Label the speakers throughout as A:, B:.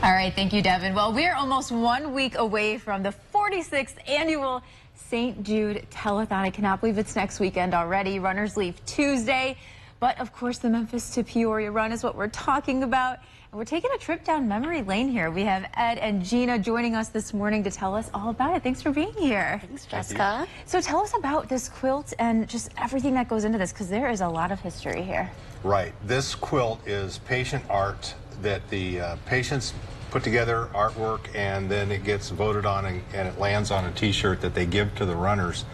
A: All right, thank you, Devin. Well, we're almost 1 week away from the 46th annual St. Jude Telethon. I cannot believe it's next weekend already. Runners leave Tuesday. But, of course, the Memphis to Peoria run is what we're talking about. And we're taking a trip down memory lane here. We have Ed and Gina joining us this morning to tell us all about it. Thanks for being here.
B: Thanks, Jessica.
A: So tell us about this quilt and just everything that goes into this, because there is a lot of history here.
C: Right. This quilt is patient art that the patients put together, artwork, and then it gets voted on and it lands on a T-shirt that they give to the runners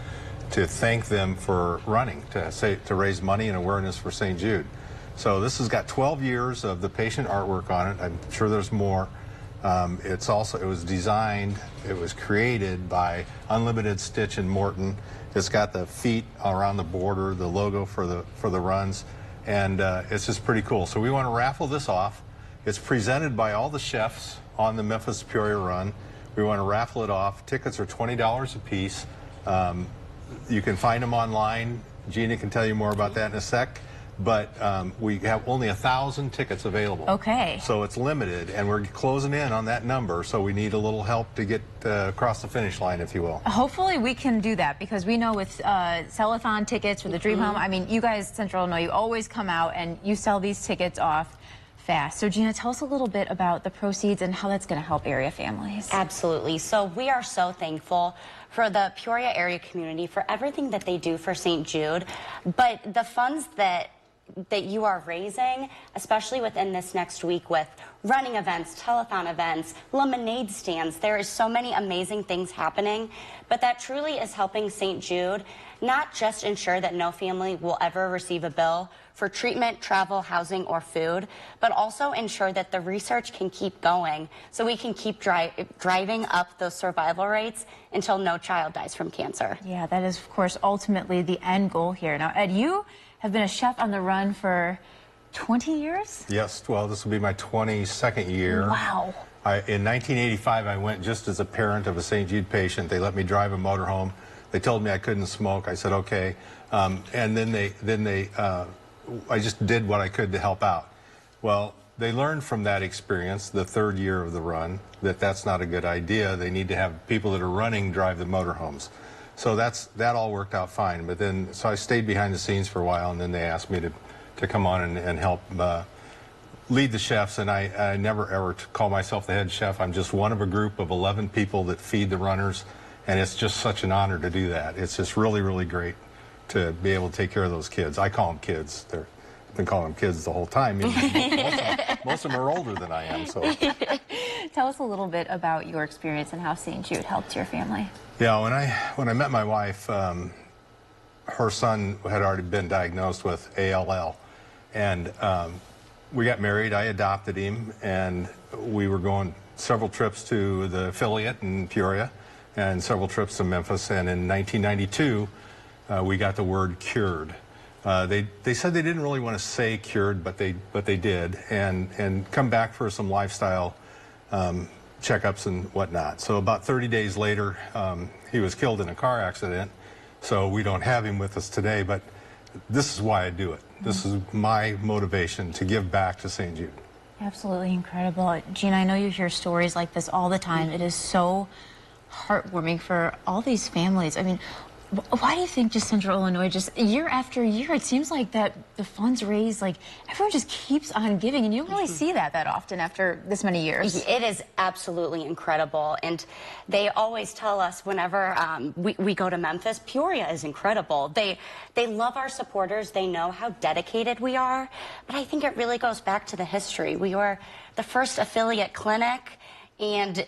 C: to thank them for running, to raise money and awareness for St. Jude. So this has got 12 years of the patient artwork on it. I'm sure there's more. It was designed, it was created by Unlimited Stitch and Morton. It's got the feet around the border, the logo for the runs, and it's just pretty cool. So we want to raffle this off. It's presented by all the chefs on the Memphis Peoria run. We want to raffle it off. Tickets are $20 a piece. You can find them online. Gina can tell you more about that in a sec. But we have only 1,000 tickets available.
A: Okay.
C: So it's limited, and we're closing in on that number, so we need a little help to get across the finish line, if you will.
A: Hopefully we can do that, because we know with sell-a-thon tickets for the Dream Home, I mean, you guys, Central Illinois, you always come out and you sell these tickets off fast. So Gina, tell us a little bit about the proceeds and how that's going to help area families.
B: Absolutely. So we are so thankful for the Peoria area community for everything that they do for St. Jude, but the funds that you are raising, especially within this next week with running events, telethon events, lemonade stands. There is so many amazing things happening, but that truly is helping St. Jude not just ensure that no family will ever receive a bill for treatment, travel, housing, or food, but also ensure that the research can keep going so we can keep driving up those survival rates until no child dies from cancer.
A: Yeah, that is, of course, ultimately the end goal here. Now, Ed, you have been a chef on the run for 20 years?
C: Yes, well, this will be my 22nd year.
A: Wow.
C: In 1985, I went just as a parent of a St. Jude patient. They let me drive a motorhome. They told me I couldn't smoke. I said, okay. And then I just did what I could to help out. Well, they learned from that experience, the third year of the run, that that's not a good idea. They need to have people that are running drive the motorhomes. So that all worked out fine. But then, so I stayed behind the scenes for a while, and then they asked me to come on and help lead the chefs. And I never ever call myself the head chef. I'm just one of a group of 11 people that feed the runners, and it's just such an honor to do that. It's just really, really great to be able to take care of those kids. I call them kids. I've been calling them kids the whole time. Most of them are older than I am. So,
A: tell us a little bit about your experience and how St. Jude helped your family.
C: Yeah, when I met my wife, her son had already been diagnosed with ALL, and we got married. I adopted him, and we were going several trips to the affiliate in Peoria and several trips to Memphis. And in 1992, we got the word cured. They said they didn't really want to say cured, but they did, and come back for some lifestyle checkups and whatnot. So about 30 days later, he was killed in a car accident. So we don't have him with us today, but this is why I do it. This is my motivation to give back to St. Jude.
A: Absolutely incredible. Gina, I know you hear stories like this all the time. It is so heartwarming for all these families. I mean, why do you think just Central Illinois, just year after year, it seems like that the funds raised, like everyone just keeps on giving, and you don't really see that often after this many years?
B: It is absolutely incredible, and they always tell us whenever we go to Memphis, Peoria is incredible. They love our supporters. They know how dedicated we are, but I think it really goes back to the history. We were the first affiliate clinic, and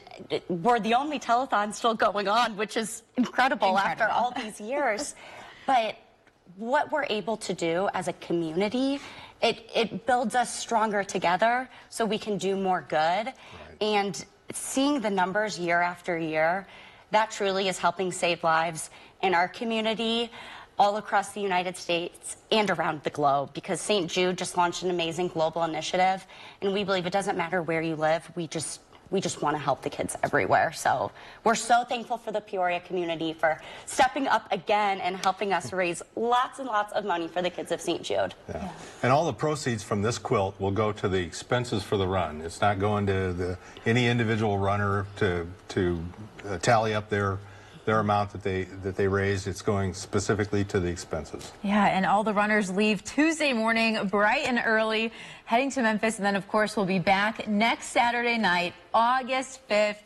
B: we're the only telethon still going on, which is incredible after all these years. But what we're able to do as a community, it builds us stronger together so we can do more good. Right. And seeing the numbers year after year, that truly is helping save lives in our community, all across the United States and around the globe, because St. Jude just launched an amazing global initiative, and we believe it doesn't matter where you live, we just we just want to help the kids everywhere. So we're so thankful for the Peoria community for stepping up again and helping us raise lots and lots of money for the kids of St. Jude.
C: Yeah. And all the proceeds from this quilt will go to the expenses for the run. It's not going to any individual runner to tally up their amount that they raised. It's going specifically to the expenses.
A: Yeah, and all the runners leave Tuesday morning bright and early, heading to Memphis, and then of course we'll be back next Saturday night, August 5th,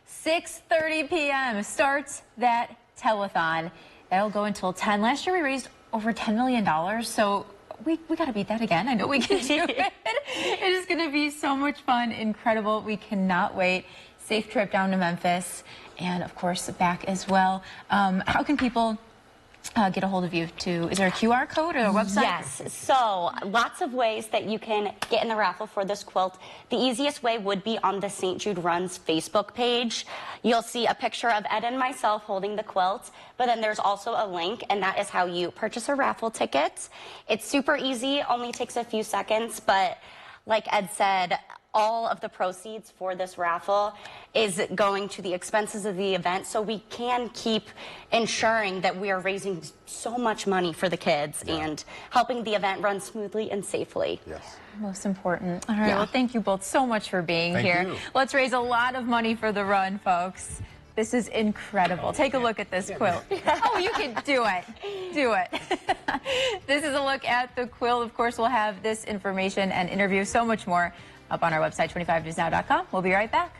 A: 6:30 p.m. starts that telethon. That'll go until 10. Last year we raised over $10 million, so we got to beat that again. I know we can do it. It is going to be so much fun, incredible. We cannot wait. Safe trip down to Memphis, and of course back as well. How can people get a hold of you? Is there a QR code or a website?
B: Yes, so lots of ways that you can get in the raffle for this quilt. The easiest way would be on the St. Jude Runs Facebook page. You'll see a picture of Ed and myself holding the quilt, but then there's also a link, and that is how you purchase a raffle ticket. It's super easy, only takes a few seconds, but like Ed said, all of the proceeds for this raffle is going to the expenses of the event, so we can keep ensuring that we are raising so much money for the kids and helping the event run smoothly and safely.
C: Yes.
A: Most important. All right, well, thank you both so much for being here.
C: You.
A: Let's raise a lot of money for the run, folks. This is incredible. Take a look at this quilt. Oh, you can do it. Do it. This is a look at the quilt. Of course, we'll have this information and interview, so much more, up on our website, 25newsnow.com. We'll be right back.